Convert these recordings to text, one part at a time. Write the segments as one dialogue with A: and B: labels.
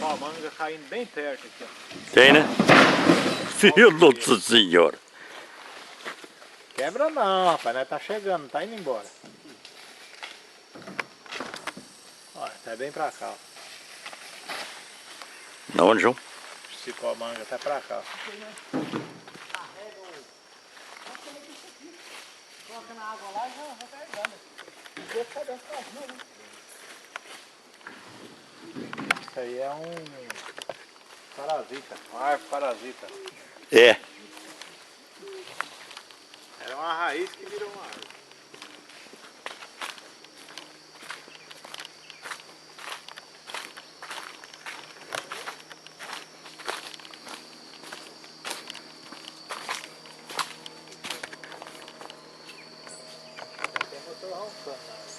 A: ó, a manga caindo bem perto aqui, ó.
B: Tem, né? Nossa senhora.
A: Quebra não, rapaz, nós tá chegando, não tá indo embora. Olha, tá bem pra cá, ó.
B: Na onde, João?
A: Cipó manga, tá pra cá, ó.
C: Coloca na água lá e já vai carregando. Deixa ficar dentro da rua, né?
A: Isso aí é um parasita, uma árvore parasita.
B: É.
A: Era uma raiz que virou uma árvore. Tem motor roncando na árvore.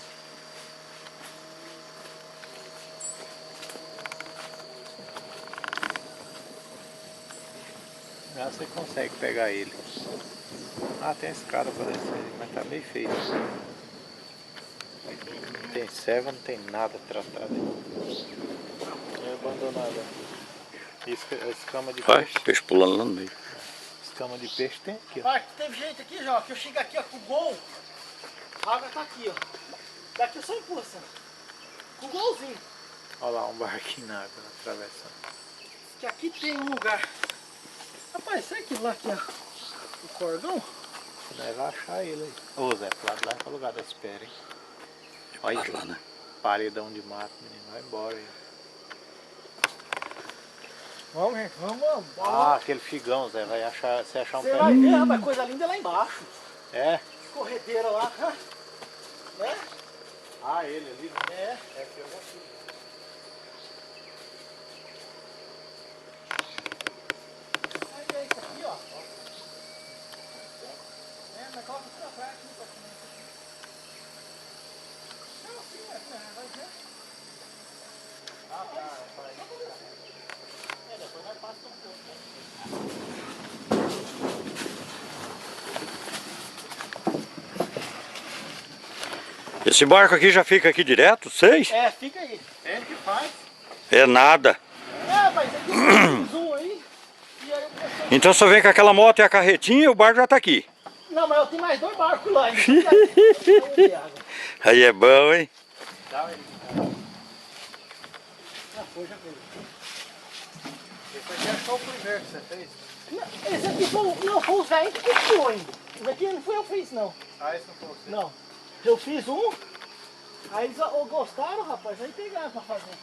A: Já você consegue pegar ele. Ah, tem escada para descer, mas tá meio feio. Não tem serva, não tem nada tratado. É abandonada. Escama de
B: Olha,
A: peixe.
B: peixe pulando lá no meio.
A: Escama de peixe tem aqui, ó.
C: Rapaz, teve gente aqui, já, que eu chego aqui, ó, com o gol. A água tá aqui, ó. Daqui eu só impulso. Com o golzinho.
A: Olha lá um barquinho na água atravessando.
C: Que aqui tem um lugar. Rapaz, será que lá aqui, ó, o cordão?
A: Você vai achar ele aí. Ô Zé, pro lado lá é o lugar da espera, hein? Olha
B: Olha lá, né?
A: paredão de mato, menino. Vai embora aí.
C: Vamos, gente, vamos.
A: Ah, aquele figão, Zé. Vai achar, você achar um
C: Você
A: pé.
C: vai ver, rapaz, coisa linda lá embaixo.
A: É?
C: Corredeira lá, né?
A: Ah, ele ali.
C: É.
A: É que eu já fiz.
C: Aí é isso aqui, ó. É, mas coloca tudo na praia aqui, pra cima. Não, assim, vai ver.
A: Ah, tá. É, depois nós passa um pouco.
B: Esse barco aqui já fica aqui direto, vocês?
C: É, fica aí.
A: Ele que faz.
B: É nada.
C: É, rapaz, aqui tem um zoom aí. E aí eu comecei...
B: Então só vem com aquela moto e a carretinha e o barco já tá aqui.
C: Não, mas eu tenho mais 2 barcos lá.
B: Aí é bom, hein?
A: Dá ele.
C: Já foi, já foi.
A: Esse aqui é só o primeiro que você fez.
C: Não, esse aqui foi os velhos que copiou ainda. Esse aqui não foi eu que fiz, não.
A: Ah, esse não foi você.
C: Não. Eu fiz um, aí eles gostaram, rapaz, aí pegaram pra fazer.